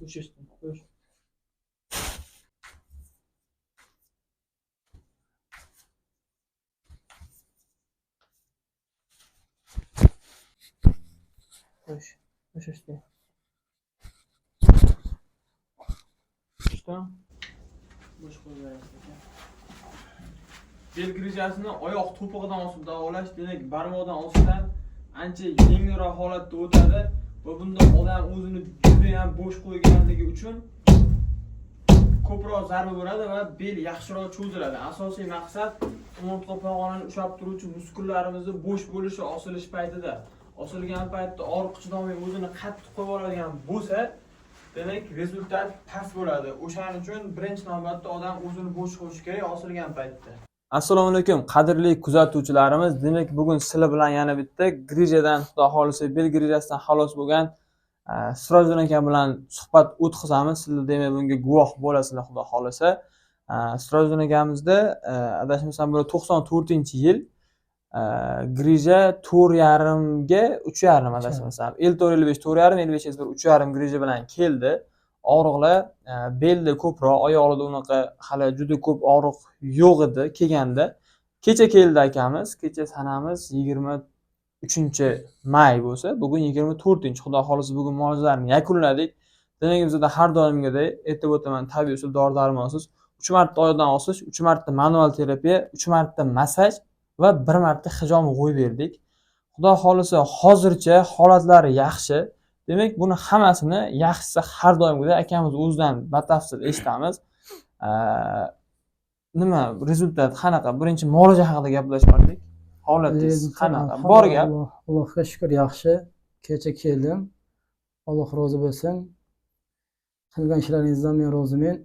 Слушай, слушай. Слушай. Что? Bosh qo'ymayapti ekan. Bel grijasini oyoq to'pig'idan osib davolash, demak, barmoqdan osishdan ancha yengilroq holatda o'tadi va bunda odam o'zini juda ham bo'sh qo'yganligi uchun ko'proq zarba beradi va bel yaxshiroq cho'ziladi. Asosiy maqsad umurtqa pog'onani ushlab turuvchi muskullarimizni bo'sh bo'lishi osilish paytida. Osilgan paytda og'riq chidolmay o'zini qattiq qo'yib oladigan bo'lsa, demak, rezultat past bo'ladi. O'shaning uchun birinchi navbatda odam o'zini bo'sh qo'yishi kerak osilgan paytda. Assalomu alaykum, qadrli kuzatuvchilarimiz. Demak, bugun sizlar bilan yana bitta grijadan, xudo xolisa, bel grijasidan xalos bo'lgan Sirojjon aka bilan suhbat o'tkazamiz. Sizlar demak bunga guvoh bo'lasizlar, xudo xolisa. Sirojjon akamizda adashmasam 94-yil grija 4,5 ga 3,5 adashmasam. Eltor 55 4,5, 55 3,5 grija bilan keldi. Og'riqlar belda ko'proq, oyoqlarda unaqa hali juda ko'p og'riq yo'q edi kelganda. Kecha keldi akamiz. Kecha sanamiz 23-may bo'lsa, bugun 24-chi. Xudo xolisa bugun muolajalarni yakunladik. Demak, bizda har doimgidek aytib o'taman, tabiiy usul dori-darmonsiz 3 marta oyoqdan osish, 3 marta manual terapiya, 3 marta massaj va 1 marta hijom qo'yib berdik. Xudo xolisa hozircha holatlari yaxshi. Demak, buni hammasini yaxshisi har doimgidek akamiz o'zidan batafsil eshitamiz. Nima rezultat qanaqa? Birinchi muolaja haqida gaplashmoqdik. Holatingiz qanaqa? Bor gap. Allohga shukr, yaxshi. Kecha keldim. Alloh rozi bo'lsin. Qilgan ishlaringizdan men roziman.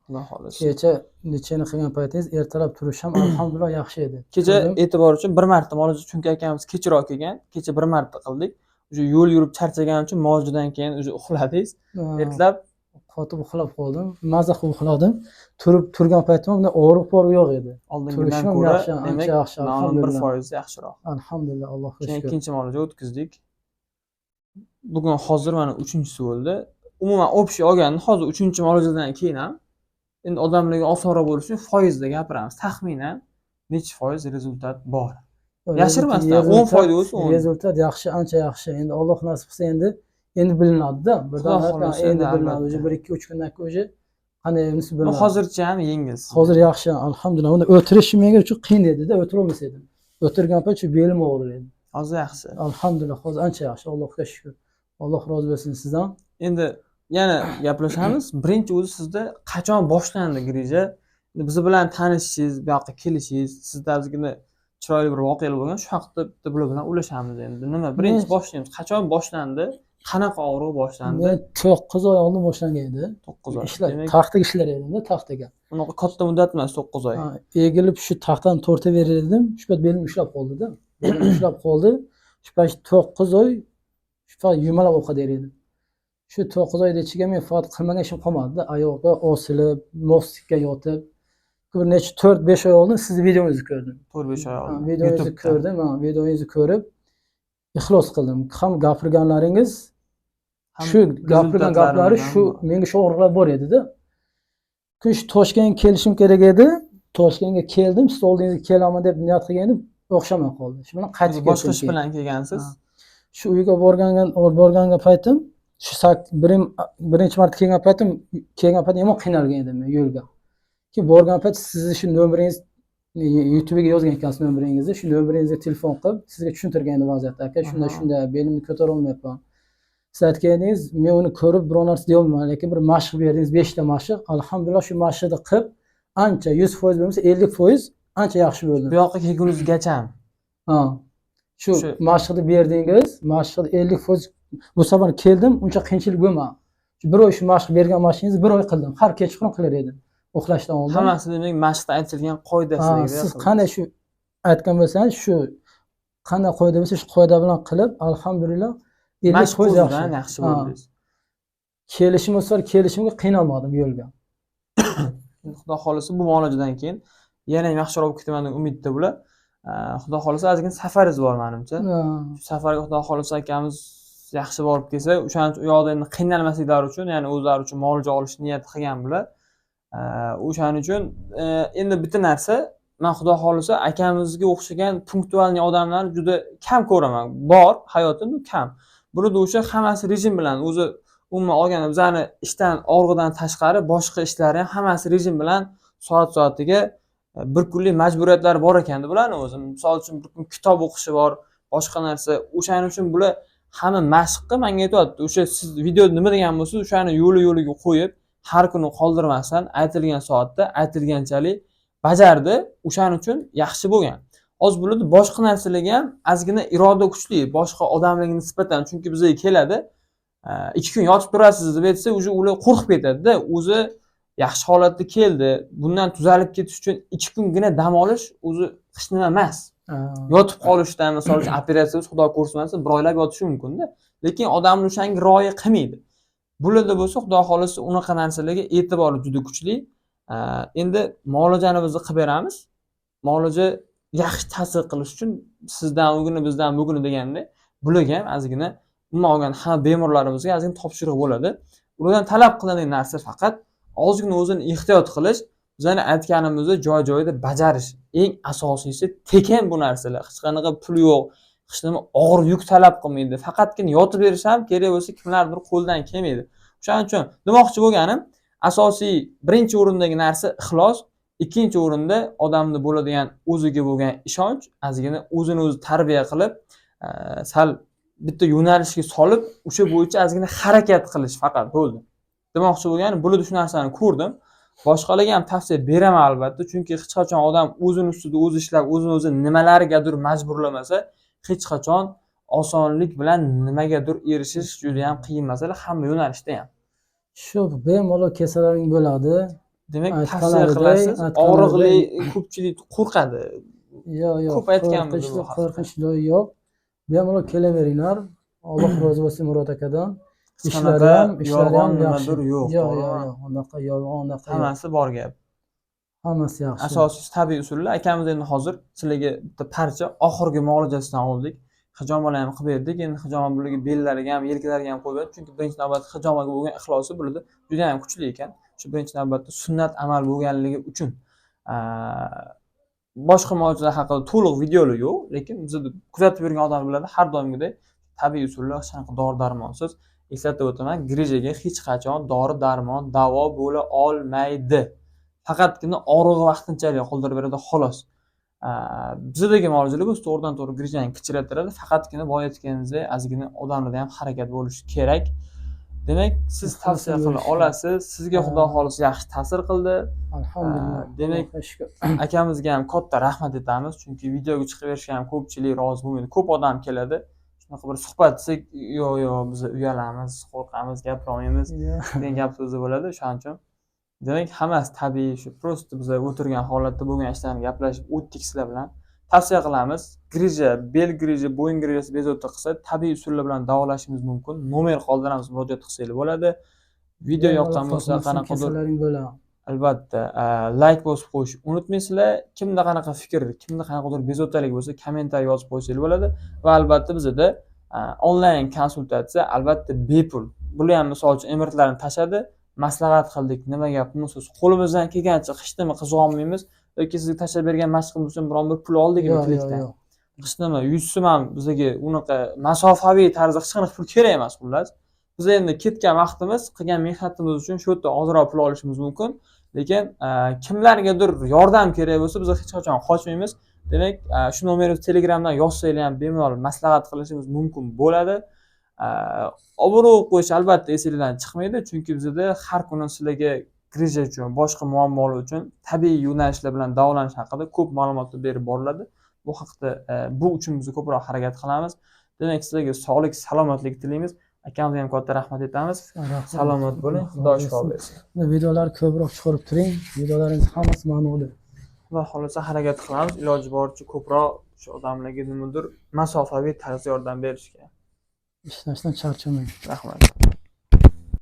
Xudo xolisa. Kecha nechani qilgan paytingiz ertalab turish ham alhamdulillah yaxshi edi. Kecha e'tibor uchun 1 marta muolaja, chunki akamiz kechroq kelgan. Kecha 1 marta qildik. O'sha yo'l yurib charchagan uchun muolajadan keyin o'sha uxladingiz. Ertalab qotib uxlab qoldim. Maza qilib uxladim. Turgan paytimda bunday og'riq bor yo'q edi. Oldingidan ko'ra demak, yaxshi, alhamdulillah. 1% yaxshiroq. Alhamdulillah, Allohga Keyin shukr. ikkinchi muolaja o'tkazdik. Bugun hozir mana 3-chisi bo'ldi. Umuman общий olganda hozir 3-muolajadan keyin ham endi odamlarga osonroq bo'lishi uchun foizda gapiramiz. Taxminan necha foiz rezultat bor? Yashirmasdan 10% bo'lsa 10. Rezultat yaxshi, ancha yaxshi. Endi Alloh nasib qilsa endi bilinadi-da. Birdan endi bilinadi. O'zi 1-2-3 kundan keyin qanday bo'lsa bilinadi. Hozircha ham yengil. Hozir yaxshi, alhamdulillah. Unda o'tirish menga uchun qiyin edi-da, o'tira olmas edim. O'tirgan payt shu belim og'rir edi. Hozir yaxshi. Alhamdulillah, hozir ancha yaxshi. Allohga shukr. Alloh rozi bo'lsin sizdan. Endi yana gaplashamiz. Birinchi o'zi sizda qachon boshlandi grija? Biz bilan tanishishingiz, bu yoqqa kelishingiz, sizda ozgina chiroyli bir voqealar bo'lgan. Shu haqida bitta bular bilan ulashamiz endi. Nima? Birinchi boshlaymiz. Qachon boshlandi? Qanaqa og'riq boshlandi? Men 9 oy oldin boshlangan edi. 9 oy. Ishlar, taxtaga ishlar edim-da, taxtaga. Unaqa katta muddat emas, 9 oy. Egilib shu taxtani torta berar edim. Shu payt belim ushlab qoldi-da. Belim ushlab qoldi. Shu payt 9 oy shu payt yumalab o'qirar edim. Shu 9 oyda ichiga men faqat qilmagan ishim qolmadi-da. Oyoqqa osilib, mostikka yotib, bir necha 4-5 oy oldin sizni videongizni ko'rdim. 4-5 oy oldin. Videongizni ko'rdim, videongizni ko'rib ixlos qildim. Ham gapirganlaringiz, shu gapirgan gaplari shu menga shu og'riqlar bor edi-da. Shu Toshkentga kelishim kerak edi. Toshkentga keldim, siz oldingizga kelaman deb niyat qilgandim, o'xshamay qoldi. Shu bilan qaytib keldim. Boshqa ish bilan kelgansiz. Shu uyga borgan paytim, shu birinchi marta kelgan paytim yomon qiynalgan edim men yo'lga. Keyin borgan payt sizni shu nomeringiz YouTube'ga yozgan ekansiz nomeringizni, shu nomeringizga telefon qilib sizga tushuntirgan edim vaziyatni. Aka, shunda belimni ko'tara olmayapman. Siz aytganingiz, men uni ko'rib biror narsa deya olmayman, lekin bir mashq berdingiz, 5 ta mashq. Alhamdulillah shu mashqni qilib, ancha 100% bo'lmasa 50% ancha yaxshi bo'ldim. Bu yoqqa kelgunizgacha. Shu mashqni berdingiz, mashqni 50% bu safar keldim, uncha qiyinchilik bo'lmadi. Shu bir oy shu mashq bergan mashqingizni bir oy qildim. Har kechqurun qilar edim. Uxlashdan oldin. Hammasi demak mashqda aytilgan qoidasiga. Siz qanday shu aytgan bo'lsangiz, shu qanday qoida bo'lsa shu qoida bilan qilib, alhamdulillah, mashq yaxshi bo'ldingiz. Kelishimga qiynalmadim yo'lga. Xudo xolisa bu muolajadan keyin yana yaxshiroq bo'lib ketaman deb umidda bular. Xudo xolisa ozgina safaringiz bor menimcha. Shu safarga xudo xolisa akamiz yaxshi borib kelsa, o'shaning uchun u yoqda endi qiynalmasliklari uchun, ya'ni o'zlari uchun muolaja olish niyat qilgan bular. O'shaning uchun endi bitta narsa, men xudo xolisa akamizga o'xshagan punktualniy odamlarni juda kam ko'raman. Bor, hayotimda kam. Burada o'sha hammasi rejim bilan o'zi umuman olganda bizani ishdan org'idan tashqari boshqa ishlari ham hammasi rejim bilan soatiga bir kunlik majburiyatlari bor ekan bularni o'zi. Misol uchun bir kun kitob o'qishi bor, boshqa narsa. O'shaning uchun bular hamma mashqqa menga aytayapti. O'sha siz video nima degan bo'lsangiz, o'shani yo'liga qo'yib, har kuni qoldirmasdan aytilgan soatda aytilganchalik bajardi. O'shaning uchun yaxshi bo'lgan. Oz bo'ladi boshqa narsalarga ham ozgina iroda kuchli, boshqa odamlarga nisbatan, chunki bizga keladi. 2 kun yotib turasiz deb aytsa, o'zi ular qo'rqib ketadi-da. O'zi yaxshi holatda keldi. Bundan tuzalib ketish uchun 2 kungina dam olish o'zi hech nima emas. Yotib qolishdan, masalan, operatsiya xudo ko'rmasin, bir oylab yotishi mumkin-da. Lekin odamlar o'shanga rioya qilmaydi. Bularda bo'lsa, xudo xolisa unaqa narsalarga e'tibori juda kuchli. Endi muolajani biz qilib beramiz. Muolaja yaxshi ta'sir qilish uchun sizdan uguni, bizdan buguni deganda, bularga ham ozgina umuman olganda hamma bemorlarimizga ozgina topshiriq bo'ladi. Ulardan talab qilinadigan narsa faqat ozgina o'zini ehtiyot qilish, bizani aytganimizni joy-joyida bajarish. Eng asosiysi tekin bu narsalar. Hech qanaqa pul yo'q, hech nima og'ir yuk talab qilmaydi. Faqatgina yotib berish ham kerak bo'lsa kimlardir qo'ldan kelmaydi. O'shaning uchun demoqchi bo'lganim, asosiy birinchi o'rindagi narsa ixlos, ikkinchi o'rinda odamda bo'ladigan o'ziga bo'lgan ishonch, ozgina o'zini o'zi tarbiya qilib, sal bitta yo'nalishga solib, o'sha bo'yicha ozgina harakat qilish faqat bo'ldi. Demoqchi bo'lganim, bularda shu narsani ko'rdim. Boshqalarga ham tavsiya beraman albatta, chunki hech qachon odam o'zini ustida o'zi ishlab, o'zini o'zi nimalargadir majburlamasa, hech qachon osonlik bilan nimagadir erishish juda ham qiyin masala, hamma yo'nalishda ham. Shu bemalol kasalaring bo'ladi. Demak, tavsiya qilasiz. Og'riqli ko'pchilik qo'rqadi. Yo'q, ko'p aytganmiz bu haqda. Qo'rqish yo'q. Bemalol kelaveringlar. Alloh rozi bo'lsin Murod akadan. Ishlari ham yaxshi. Yo'q, unaqa yolg'on, unaqa. Hammasi bor gap. Hammasi yaxshi. Asosiy tabiiy usullar. Akamiz endi hozir sizlarga bitta parcha oxirgi muolajasidan oldik. Hijomalar ham qilib berdik. Endi hijoma bularga bellariga ham, yelkalariga ham qo'yib berdik. Chunki birinchi navbatda hijomaga bo'lgan ixlosi bularda juda ham kuchli ekan. Shu birinchi navbatda sunnat amal bo'lganligi uchun boshqa muolajalar haqida to'liq videolar yo'q, lekin bizda kuzatib yurgan odam biladi, har doimgidek tabiiy usullar, shunaqa dori-darmonsiz. Eslatib o'taman, grijaga hech qachon dori-darmon davo bo'la olmaydi. Faqatgina og'rig'i vaqtinchalik qoldirib beradi xolos. Bizdagi muolajalar bu to'g'ridan-to'g'ri grijani kichirtiradi, faqatgina boya aytganingizdek ozgina odamlarda ham harakat bo'lishi kerak. Demak, siz tavsiya qila olasiz. Sizga xudo xolisa yaxshi ta'sir qildi. Alhamdulillah. Demak, akamizga ham katta rahmat aytamiz, chunki videoga chiqib berishga ham ko'pchilik rozi bo'lmaydi. Ko'p odam keladi. Shunaqa bir suhbat desak, yo'q, biz uyalamiz, qo'rqamiz, gapira olmaymiz degan gap so'zi bo'ladi. Shuning uchun demak, hammasi tabiiy, shu prosta biz o'tirgan holatda bo'lgan ishlarni gaplashib o'tdik sizlar bilan. Tavsiya qilamiz. Grija, bel griji, bo'yin grijasi bezovta qilsa, tabiiy usullar bilan davolashimiz mumkin. Nomer qoldiramiz, murojaat qilsangiz bo'ladi. Video yoqqan bo'lsa, qanaqadir albatta like bosib qo'yish unutmaysizlar. Kimda qanaqa fikr, kimda qanaqadir bezovtalik bo'lsa, kommentariy yozib qo'ysangiz bo'ladi. Va albatta bizda onlayn konsultatsiya albatta bepul. Bular ham misol uchun emirtlarni tashadi, maslahat qildik, nima gap, bunisiz qo'limizdan kelgancha hech nima qiza olmaymiz. Yoki sizga tashlab bergan mashqimiz uchun biron bir pul oldikmi klikdan. Hech nima, 100 so'm ham bizga unaqa masofaviy tarzda hech qanaqa pul kerak emas, xullas. Biz endi ketgan vaqtimiz, qilgan mehnatimiz uchun shu yerda ozroq pul olishimiz mumkin. Lekin kimlargadir yordam kerak bo'lsa, biz hech qachon qochmaymiz. Demak, shu nomerimiz Telegramdan yozsanglar ham bemalol maslahat qilishimiz mumkin bo'ladi. Obuna qo'yish albatta esingizdan chiqmaydi, chunki bizda har kuni sizlarga grija uchun, boshqa muammolar uchun tabiiy yo'nalishlar bilan davolanish haqida ko'p ma'lumotlar berib boriladi. Bu haqda bu uchun biz ko'proq harakat qilamiz. Demak, sizlarga sog'lik, salomatlik tilaymiz. Akamizga ham katta rahmat aytamiz. Salomat bo'ling, Xudo shifo bersin. Videolar ko'proq chiqarib turing. Videolaringiz hammasi ma'noli. Xudo xolisa harakat qilamiz, iloji boricha ko'proq shu odamlarga nimadir masofaviy tarzda yordam berishga. Ishlashdan charchamang. Rahmat.